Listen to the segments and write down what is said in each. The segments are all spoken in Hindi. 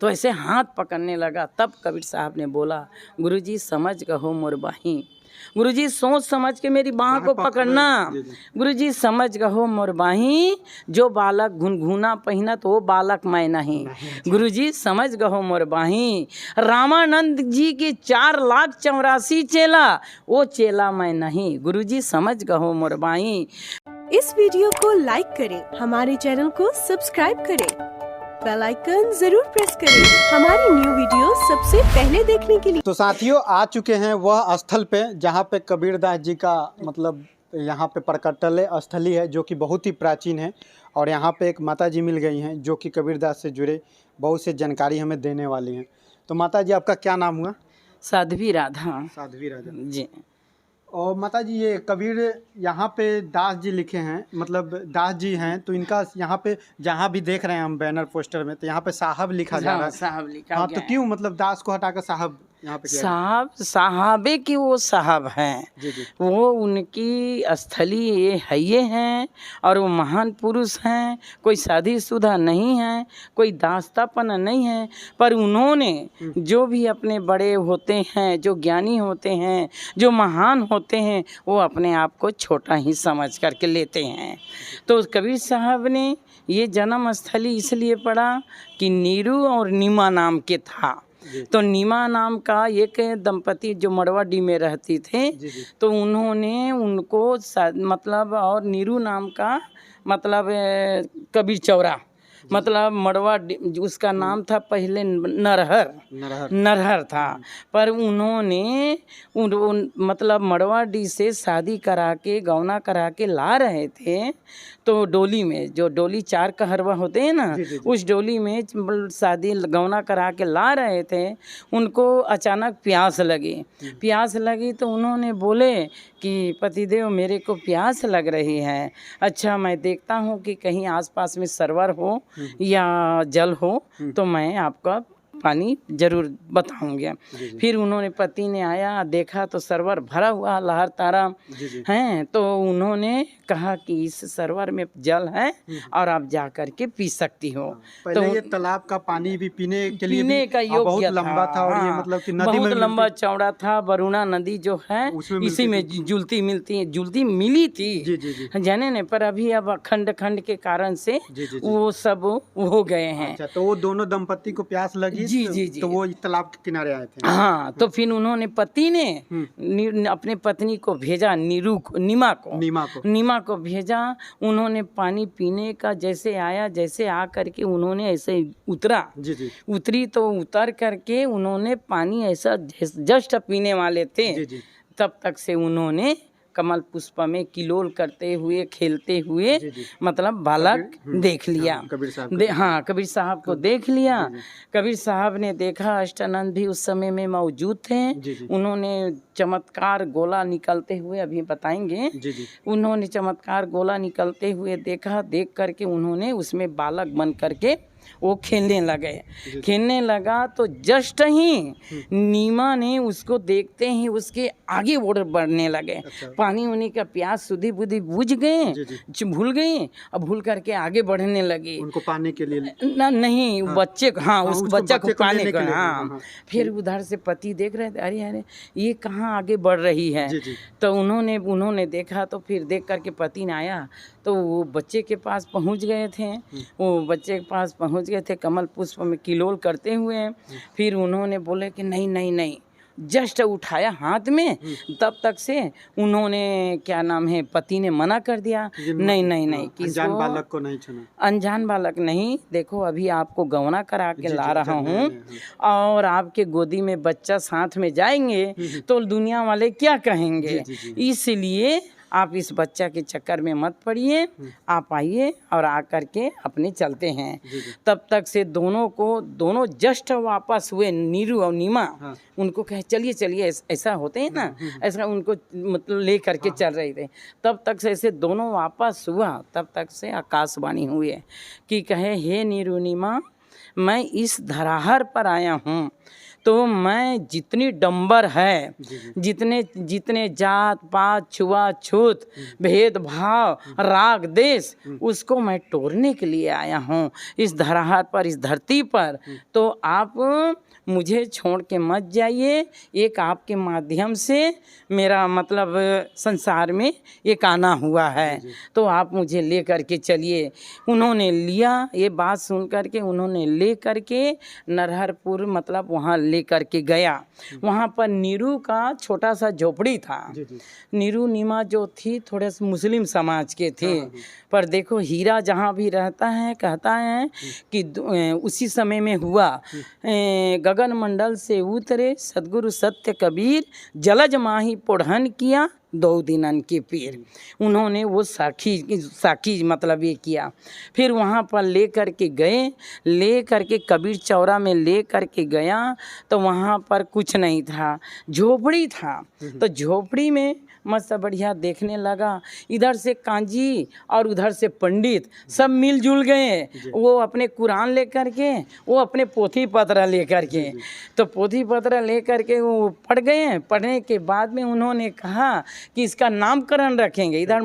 तो ऐसे हाथ पकड़ने लगा। तब कबीर साहब ने बोला, गुरुजी समझ कहो मोर बाही, गुरुजी सोच समझ के मेरी बाह को पकड़ना, गुरुजी समझ कहो मोर बाही, जो बालक घुनघुना पहिनत वो बालक मैं नहीं, गुरुजी समझ कहो मोर बाही, रामानंद जी के 4,84,000 चेला, वो चेला मैं नहीं, गुरुजी समझ कहो मोर बाही। इस वीडियो को लाइक करें, हमारे चैनल को सब्सक्राइब करें, बेल आइकन जरूर प्रेस करें हमारी न्यू वीडियो सबसे पहले देखने के लिए। तो साथियों आ चुके हैं वह स्थल पे जहाँ पे कबीरदास जी का मतलब यहाँ पे प्रकटल्य स्थली है जो कि बहुत ही प्राचीन है। और यहाँ पे एक माता जी मिल गई हैं जो कि कबीरदास से जुड़े बहुत से जानकारी हमें देने वाली हैं। तो माता जी आपका क्या नाम हुआ? साध्वी राधा। साध्वी राधा जी। और माता जी ये कबीर यहाँ पे दास जी लिखे हैं, मतलब दास जी हैं, तो इनका यहाँ पे जहाँ भी देख रहे हैं हम बैनर पोस्टर में तो यहाँ पे साहब लिखा जा रहा है। साहब लिखा हाँ, गया तो क्यों मतलब दास को हटाकर साहब यहाँ पे साहब? साहबे की वो साहब हैं, जी जी। वो उनकी स्थली ये हैं और वो महान पुरुष हैं, कोई शादीशुदा नहीं है, कोई दास्तापन नहीं है, पर उन्होंने जो भी अपने बड़े होते हैं, जो ज्ञानी होते हैं, जो महान होते हैं, वो अपने आप को छोटा ही समझ करके लेते हैं। तो कबीर साहब ने ये जन्म स्थली इसलिए पड़ा कि नीरू और नीमा नाम के था। तो नीमा नाम का एक दंपति जो मड़वाडी में रहती थे, तो उन्होंने उनको मतलब, और नीरू नाम का मतलब कबीर चौरा, मतलब मड़वा, उसका नाम था पहले नरहर था, पर उन्होंने मतलब मड़वाडी से शादी करा के गौना करा के ला रहे थे। तो डोली में, जो डोली 4 कहरवा होते हैं ना, उस डोली में शादी गौना करा के ला रहे थे। उनको अचानक प्यास लगी तो उन्होंने बोले कि पतिदेव मेरे को प्यास लग रही है, अच्छा मैं देखता हूँ कि कहीं आसपास में सरोवर हो या जल हो तो मैं आपका पानी जरूर बताऊंगा। फिर उन्होंने, पति ने आया, देखा तो सरोवर भरा हुआ लहर तारा हैं, तो उन्होंने कहा कि इस सरोवर में जल है और आप जा कर के पी सकती हो। पहले तो ये तालाब का पानी भी पीने के लिए पीने का योग्य बहुत लंबा था और ये मतलब कि नदी बहुत में लंबा चौड़ा था। वरुणा नदी जो है इसी में जुलती मिली थी, जाने ने, पर अभी अब खंड के कारण से वो सब हो गए हैं। अच्छा, तो वो दोनों दंपति को प्यास लगी जी। तो वो इस तालाब के किनारे आए थे। हाँ, तो फिर उन्होंने, पति ने अपने पत्नी को भेजा, नीमा को भेजा। उन्होंने पानी पीने का जैसे आया, जैसे आ करके उन्होंने ऐसे उतरी तो उतर करके उन्होंने पानी ऐसा जस्ट पीने वाले थे, तब तक से उन्होंने कमल पुष्प में किलोल करते हुए, खेलते हुए मतलब बालक देख लिया। कबीर साहब को देख लिया। कबीर साहब ने देखा, अष्टानंद भी उस समय में मौजूद थे। उन्होंने चमत्कार गोला निकलते हुए, अभी बताएंगे, उन्होंने चमत्कार गोला निकलते हुए देखा। देख करके उन्होंने उसमें बालक बन करके वो खेलने लगा तो जस्ट ही नीमा ने उसको देखते ही उसके आगे बढ़ने लगे। अच्छा। पानी होने का प्यास सुधी बुद्धि बुझ गए, भूल गई, अब भूल करके आगे बढ़ने लगे। उनको पाने के लिए नहीं, बच्चे को, उस बच्चा को पाने के लिए। फिर उधर से पति देख रहे थे, अरे ये कहाँ आगे बढ़ रही है। तो उन्होंने देखा, तो फिर देख करके पति ने आया तो वो बच्चे के पास पहुंच गए थे, कमल पुष्प में किलोल करते हुए। फिर उन्होंने बोले कि नहीं, जस्ट उठाया हाथ में, तब तक से उन्होंने, क्या नाम है, पति ने मना कर दिया, नहीं, अनजान बालक को नहीं छूना। अनजान बालक नहीं, देखो अभी आपको गौना करा के ला रहा हूँ और आपके गोदी में बच्चा साथ में जाएंगे तो दुनिया वाले क्या कहेंगे, इसलिए आप इस बच्चा के चक्कर में मत पड़िए, आप आइए और आकर के अपने चलते हैं। तब तक से दोनों जस्ट वापस हुए, नीरू और नीमा। उनको कहे चलिए, ऐसा होते हैं ना, ऐसा उनको मतलब ले करके चल रहे थे। तब तक से ऐसे दोनों वापस हुआ, तब तक से आकाशवाणी हुई कि कहे, हे नीरू नीमा, मैं इस धराहर पर आया हूँ तो मैं जितनी डंबर है, जितने जितने जात पात छुआछूत भेदभाव राग देश उसको मैं तोड़ने के लिए आया हूँ इस धराहर पर, इस धरती पर। तो आप मुझे छोड़ के मत जाइए। एक आपके माध्यम से मेरा मतलब संसार में एक आना हुआ है, तो आप मुझे ले करके चलिए। उन्होंने लिया, ये बात सुन करके उन्होंने ले करके नरहरपुर मतलब वहाँ ले करके गया। वहाँ पर नीरू का छोटा सा झोपड़ी था। नीरू नीमा जो थी थोड़े से मुस्लिम समाज के थे, पर देखो हीरा जहाँ भी रहता है कहता है कि उसी समय में हुआ गगन मंडल से उतरे सदगुरु सत्य कबीर, जलज माही पोढ़न किया 2 दिनन के पीर। उन्होंने वो साखी मतलब ये किया। फिर वहाँ पर ले कर के गए, ले कर के कबीर चौरा में ले कर के गया तो वहाँ पर कुछ नहीं था, झोपड़ी था। तो झोपड़ी में मस्त बढ़िया देखने लगा, इधर से कांजी और उधर से पंडित सब मिलजुल गए। वो अपने कुरान लेकर के, वो अपने पोथी पत्र लेकर के, तो पोथी पत्र लेकर के वो पढ़ गए। पढ़ने के बाद में उन्होंने कहा कि इसका नामकरण रखेंगे। इधर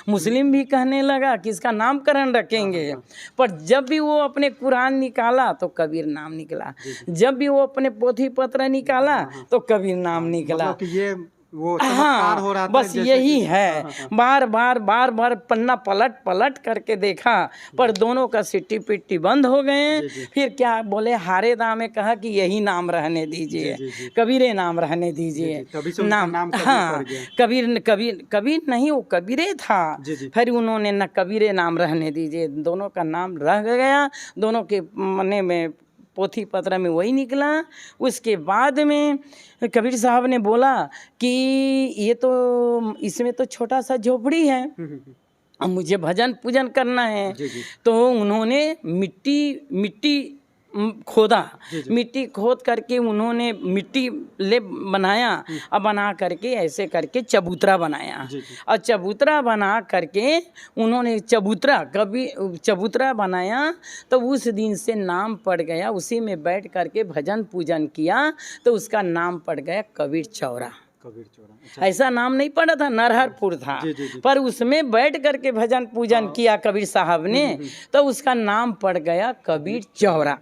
मुस्लिम भी कहने लगा कि इसका नामकरण रखेंगे। पर जब भी वो अपने कुरान निकाला तो कबीर नाम निकला, जब भी वो अपने पोथी पत्र निकाला तो कबीर नाम निकला। ये वो हाँ, हो रहा था बस यही है। बार बार पन्ना पलट पलट करके देखा, पर दोनों का सिट्टी पिट्टी बंद हो गए। फिर क्या बोले, हारे दामे कहा कि यही नाम रहने दीजिए, कबीरे नाम रहने दीजिए। नाम हाँ, कबीर नहीं, वो कबीरे था। फिर उन्होंने न कबीरे नाम रहने दीजिए, दोनों का नाम रह गया। दोनों के मने में पोथी पत्र में वही निकला। उसके बाद में कबीर साहब ने बोला कि ये तो इसमें तो छोटा सा झोपड़ी है, अब मुझे भजन पूजन करना है। तो उन्होंने मिट्टी खोदा, मिट्टी खोद करके उन्होंने मिट्टी ले बनाया और बना करके ऐसे करके चबूतरा बनाया। और चबूतरा बना करके उन्होंने चबूतरा बनाया। तो उस दिन से नाम पड़ गया, उसी में बैठ करके भजन पूजन किया तो उसका नाम पड़ गया कबीर चौरा। अच्छा। ऐसा नाम नहीं पड़ा था, नरहरपुर था। पर उसमें बैठ करके भजन पूजन किया कबीर साहब ने, तो उसका नाम पड़ गया कबीर चौरा।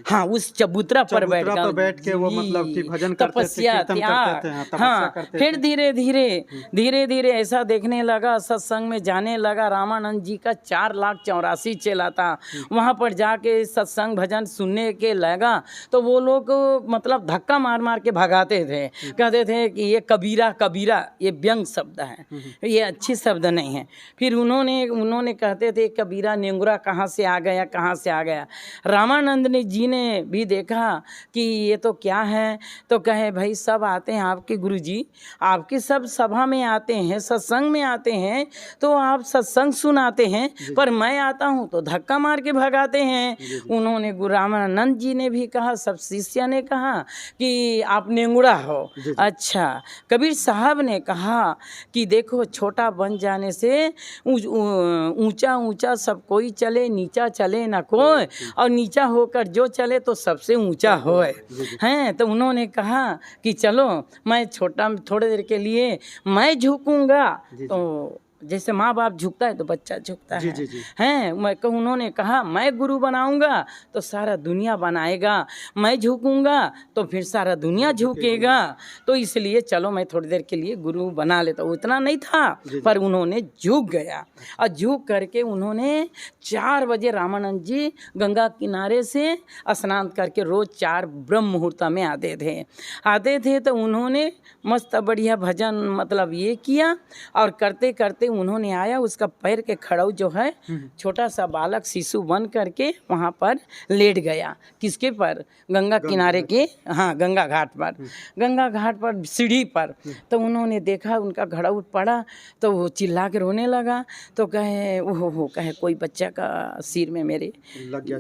हाँ, उस चबूतरा पर बैठ के वो मतलब कि भजन तपस्या त्याग। हाँ, फिर धीरे धीरे ऐसा देखने लगा, सत्संग में जाने लगा। रामानंद जी का 4,84,000 चला था। वहाँ पर जाके सत्संग भजन सुनने के लगा तो वो लोग मतलब धक्का मार मार के भगाते थे, कहते थे कि ये कबीरा ये व्यंग शब्द है, ये अच्छी शब्द नहीं है। फिर उन्होंने कहते थे कबीरा नेंगुरा कहाँ से आ गया। रामानंद जी ने भी देखा कि ये तो क्या है, तो कहे भाई सब आते हैं आपके गुरुजी, आपकी सब सभा में आते हैं, सत्संग में आते हैं तो आप सत्संग सुनाते हैं, पर मैं आता हूँ तो धक्का मार के भगाते हैं। उन्होंने गुरु रामानंद जी ने भी कहा, सब शिष्य ने कहा कि आप नेंगुरा हो। अच्छा, कबीर साहब ने कहा कि देखो छोटा बन जाने से ऊंचा सब कोई चले, नीचा चले ना कोई, और नीचा होकर जो चले तो सबसे ऊंचा होए हैं। तो उन्होंने कहा कि चलो मैं छोटा थोड़ी देर के लिए मैं झुकूंगा। तो जैसे माँ बाप झुकता है तो बच्चा झुकता है। हैं, उन्होंने कहा मैं गुरु बनाऊंगा तो सारा दुनिया बनाएगा, मैं झुकूंगा तो फिर सारा दुनिया झुकेगा, तो इसलिए चलो मैं थोड़ी देर के लिए गुरु बना लेता हूँ। उतना नहीं था, पर उन्होंने झुक गया। और झुक करके उन्होंने 4 बजे रामानंद जी गंगा किनारे से स्नान करके रोज 4 ब्रह्म मुहूर्त में आते थे। तो उन्होंने मस्त बढ़िया भजन मतलब ये किया, और करते करते उन्होंने आया, उसका पैर के खड़ाऊ जो है छोटा सा बालक शिशु बन करके वहाँ पर लेट गया। किसके पर? गंगा किनारे के, हाँ, गंगा घाट पर सीढ़ी पर। तो उन्होंने देखा उनका खड़ाऊ पड़ा तो वो चिल्ला के रोने लगा। तो कहे कोई बच्चा का सिर में मेरे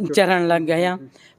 चरण लग गया।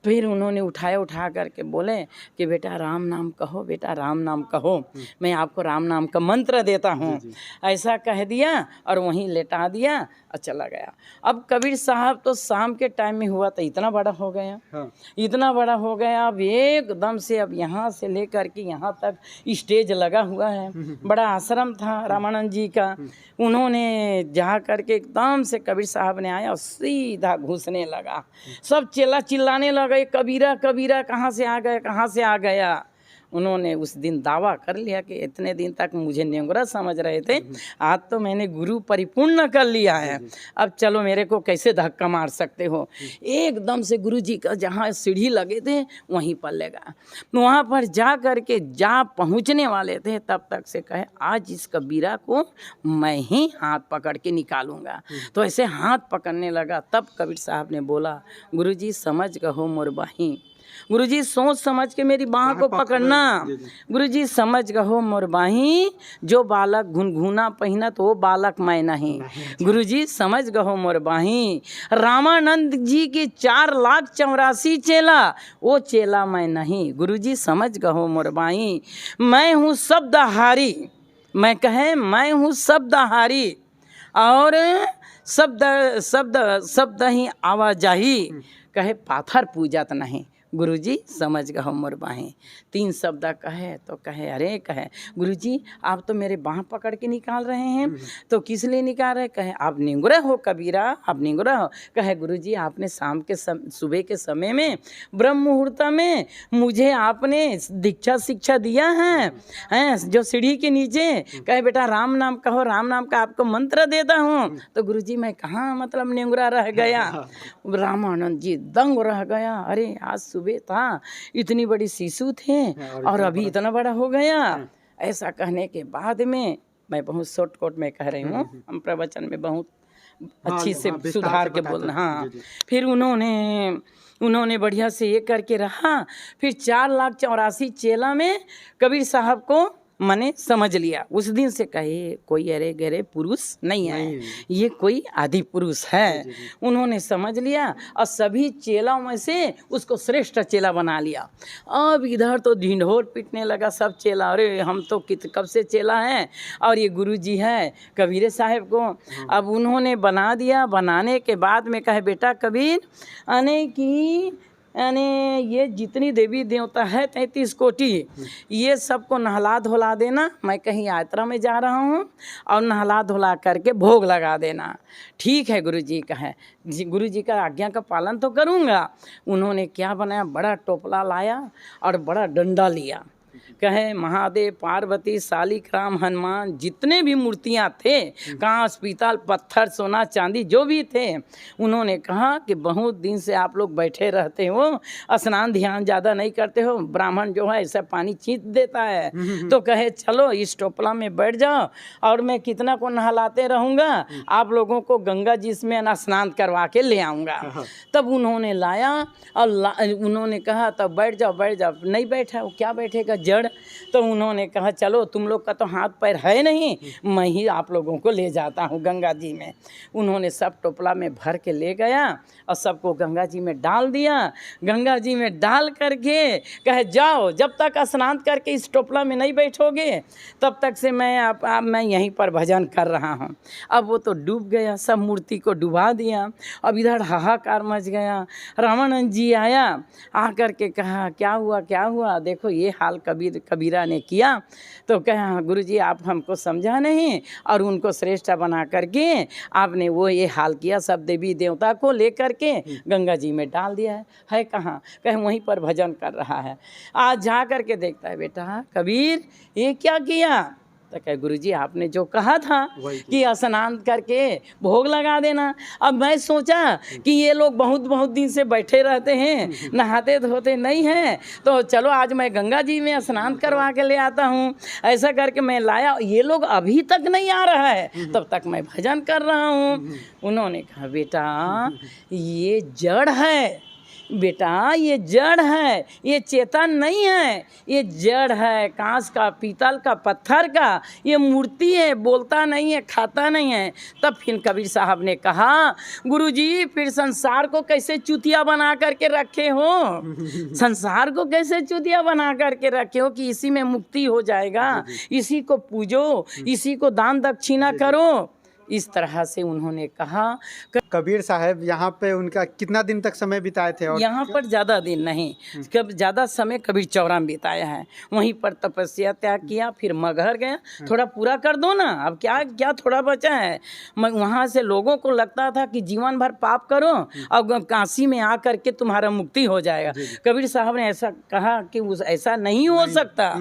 फिर उन्होंने उठा करके बोले कि बेटा राम नाम कहो, बेटा राम नाम कहो, मैं आपको राम नाम का मंत्र देता हूँ। ऐसा कह दिया और वहीं लेटा दिया और चला गया। अब कबीर साहब तो शाम के टाइम में हुआ तो इतना बड़ा हो गया, हाँ। इतना बड़ा हो गया। अब एकदम से अब यहाँ से लेकर के यहाँ तक स्टेज लगा हुआ है, बड़ा आश्रम था रामानंद जी का। उन्होंने जा करके एकदम से कबीर साहब ने आया और सीधा घुसने लगा। सब चेला चिल्लाने लगे, कबीरा कबीरा कहाँ से आ गया, कहाँ से आ गया। उन्होंने उस दिन दावा कर लिया कि इतने दिन तक मुझे नेंगरा समझ रहे थे, आज तो मैंने गुरु परिपूर्ण कर लिया है, अब चलो मेरे को कैसे धक्का मार सकते हो। एकदम से गुरु जी का जहाँ सीढ़ी लगे थे वहीं पर लगा। वहाँ पर जा करके जा पहुँचने वाले थे तब तक से कहे आज इस कबीरा को मैं ही हाथ पकड़ के निकालूंगा। तो ऐसे हाथ पकड़ने लगा। तब कबीर साहब ने बोला, गुरु जी समझ कहो मोर बाही, गुरुजी सोच समझ के मेरी बाह को पकड़ना। गुरुजी समझ कहो मोर बाही, जो बालक घुनघुना पहिनत वो बालक मैं नहीं। गुरुजी समझ कहो मोर बाही, रामानंद जी के 4,84,000 चेला, वो चेला मैं नहीं। गुरुजी समझ कहो मोर बाही, मैं हूँ शब्दहारी, मैं कहे मैं हूँ शब्दहारी और शब्द ही आवाजाही, कहे पाथर पूजत नहीं। गुरुजी समझ गहो मोर बाहें। 3 शब्द कहे तो कहे अरे कहे गुरुजी आप तो मेरे बाह पकड़ के निकाल रहे हैं, तो किस लिए निकाल रहे? कहे आप निंगुरा हो कबीरा, आप निंगुरा हो। कहे गुरुजी आपने शाम के सुबह के समय में ब्रह्म मुहूर्त में मुझे आपने दीक्षा शिक्षा दिया है जो सीढ़ी के नीचे। कहे बेटा राम नाम कहो, राम नाम का आपको मंत्र देता हूँ। तो गुरुजी मैं कहाँ मतलब निंगुरा रह गया। रामानंद जी दंग रह गया, अरे आज सुबह था इतनी बड़ी शिशु थे और अभी इतना बड़ा हो गया। ऐसा कहने के बाद में मैं बहुत शॉर्टकट में कह रही हूँ, हम प्रवचन में बहुत अच्छी से सुधार के बोलना। हाँ, फिर उन्होंने बढ़िया से ये करके रहा। फिर 4,84,000 चेला में कबीर साहब को मैंने समझ लिया। उस दिन से कहे कोई अरे गहरे पुरुष नहीं है, ये कोई आदि पुरुष है। उन्होंने समझ लिया और सभी चेलाओं में से उसको श्रेष्ठ चेला बना लिया। अब इधर तो ढिंढोर पीटने लगा सब चेला, अरे हम तो कब से चेला हैं और ये गुरुजी है कबीर साहब को। अब उन्होंने बना दिया। बनाने के बाद में कहे बेटा कबीर अने की ये जितनी देवी देवता है 33 कोटि, ये सबको नहला धुला देना। मैं कहीं यात्रा में जा रहा हूँ और नहला धुला करके भोग लगा देना। ठीक है गुरुजी का है, गुरुजी का आज्ञा का पालन तो करूँगा। उन्होंने क्या बनाया, बड़ा टोपला लाया और बड़ा डंडा लिया। कहे महादेव पार्वती शालिक राम हनुमान जितने भी मूर्तियां थे, कांच पीतल पत्थर सोना चांदी जो भी थे, उन्होंने कहा कि बहुत दिन से आप लोग बैठे रहते हो, स्नान ध्यान ज़्यादा नहीं करते हो, ब्राह्मण जो है ऐसा पानी छींच देता है। तो कहे चलो इस टोपला में बैठ जाओ और मैं कितना को नहलाते रहूँगा, आप लोगों को गंगा जी में स्नान करवा के ले आऊँगा। तब उन्होंने लाया और उन्होंने कहा तब बैठ जाओ बैठ जाओ। नहीं बैठा, वो क्या बैठेगा जड़। तो उन्होंने कहा चलो तुम लोग का तो हाथ पैर है नहीं, मैं ही आप लोगों को ले जाता हूँ गंगा जी में। उन्होंने सब टोपला में भर के ले गया और सबको गंगा जी में डाल दिया। गंगा जी में डाल करके कहे जाओ, जब तक स्नान करके इस टोपला में नहीं बैठोगे तब तक से मैं यहीं पर भजन कर रहा हूँ। अब वो तो डूब गया, सब मूर्ति को डुबा दिया। अब इधर हाहाकार मच गया। रामानंद जी आया, आकर के कहा क्या हुआ, देखो ये हाल कबीरा ने किया। तो कहा गुरुजी आप हमको समझा नहीं और उनको श्रेष्ठ बना करके आपने वो ये हाल किया, सब देवी देवता को लेकर के गंगा जी में डाल दिया है कहाँ? कहे वहीं पर भजन कर रहा है। आज जा करके देखता है बेटा कबीर ये क्या किया। तो कहे गुरुजी आपने जो कहा था कि स्नान करके भोग लगा देना। अब मैं सोचा कि ये लोग बहुत दिन से बैठे रहते हैं, नहाते धोते नहीं हैं, तो चलो आज मैं गंगा जी में स्नान करवा के ले आता हूँ। ऐसा करके मैं लाया, ये लोग अभी तक नहीं आ रहा है, तब तक मैं भजन कर रहा हूँ। उन्होंने कहा बेटा ये जड़ है, बेटा ये जड़ है, ये चेतन नहीं है, ये जड़ है, कांच का, पीतल का, पत्थर का, ये मूर्ति है, बोलता नहीं है, खाता नहीं है। तब फिर कबीर साहब ने कहा, गुरुजी फिर संसार को कैसे चूतिया बना करके रखे हो, संसार को कैसे चूतिया बना करके रखे हो कि इसी में मुक्ति हो जाएगा, इसी को पूजो, इसी को दान दक्षिणा करो। इस तरह से उन्होंने कहा। कबीर साहब यहाँ पे उनका कितना दिन तक समय बिताए थे? और यहाँ पर ज़्यादा दिन नहीं, कब ज़्यादा समय कबीर चौरा में बिताया है। वहीं पर तपस्या त्याग किया, फिर मगहर गया। थोड़ा पूरा कर दो ना, अब क्या क्या थोड़ा बचा है। वहाँ से लोगों को लगता था कि जीवन भर पाप करो, अब काशी में आकर के तुम्हारा मुक्ति हो जाएगा। कबीर साहब ने ऐसा कहा कि ऐसा नहीं हो सकता,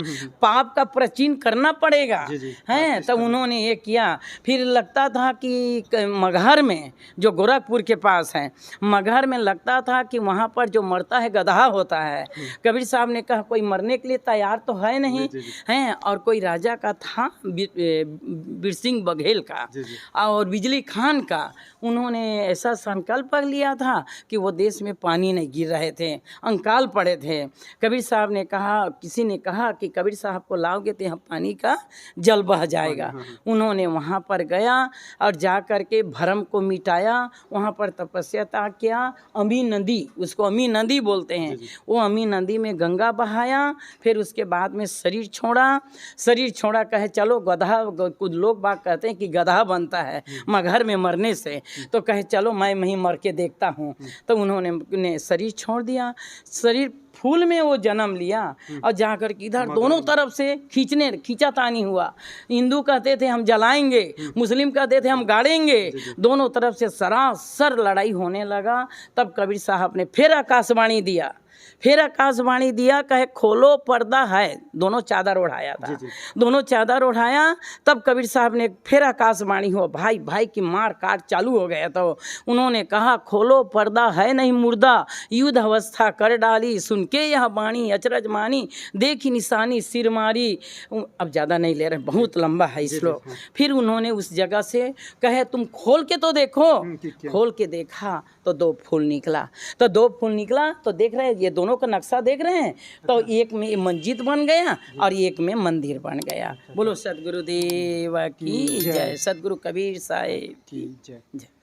पाप का प्राचीन करना पड़ेगा है। तब उन्होंने ये किया। फिर लगता था कि मगहर में, जो गोरखपुर के पास है, मगहर में लगता था कि वहाँ पर जो मरता है गदहा होता है। कबीर साहब ने कहा कोई मरने के लिए तैयार तो है नहीं हैं। और कोई राजा का था बिरसिंह बघेल का और बिजली खान का। उन्होंने ऐसा संकल्प कर लिया था कि वो देश में पानी नहीं गिर रहे थे, अंकाल पड़े थे। कबीर साहब ने कहा, किसी ने कहा कि कबीर साहब को लाओगे तो यहाँ पानी का जल बह जाएगा। उन्होंने वहाँ पर गया और जा कर के भरम को मिटाया। वहाँ पर तपस्या त्याग किया। अमी नदी, उसको अमी नदी बोलते हैं, वो अमी नदी में गंगा बहाया। फिर उसके बाद में शरीर छोड़ा, कहे चलो गधा, कुछ लोग बात कहते हैं कि गधा बनता है मगहर में मरने से, तो कहे चलो मैं वहीं मर के देखता हूँ। तो उन्होंने शरीर छोड़ दिया। शरीर फूल में वो जन्म लिया और जाकर के इधर दोनों तरफ से खींचातानी हुआ। हिंदू कहते थे हम जलाएंगे, मुस्लिम कहते थे हम गाड़ेंगे, दोनों तरफ से सरासर लड़ाई होने लगा। तब कबीर साहब ने फिर आकाशवाणी दिया, कहे खोलो पर्दा है। दोनों चादर ओढ़ाया था, दोनों चादर ओढ़ाया। तब कबीर साहब ने फिर आकाशवाणी हुआ, भाई भाई की मार काट चालू हो गया। तो उन्होंने कहा खोलो पर्दा है नहीं मुर्दा, युद्ध अवस्था कर डाली, सुन के यह बाणी अचरज मानी, देखी निशानी सिर मारी। अब ज़्यादा नहीं ले रहे, बहुत लंबा है श्लोक। फिर उन्होंने उस जगह से कहे तुम खोल के तो देखो। खोल के देखा तो 2 फूल निकला। तो देख रहे ये दोनों का नक्शा देख रहे हैं। तो एक में मस्जिद बन गया और एक में मंदिर बन गया। बोलो सदगुरुदेव की जय, सदगुरु कबीर साहिब की जय।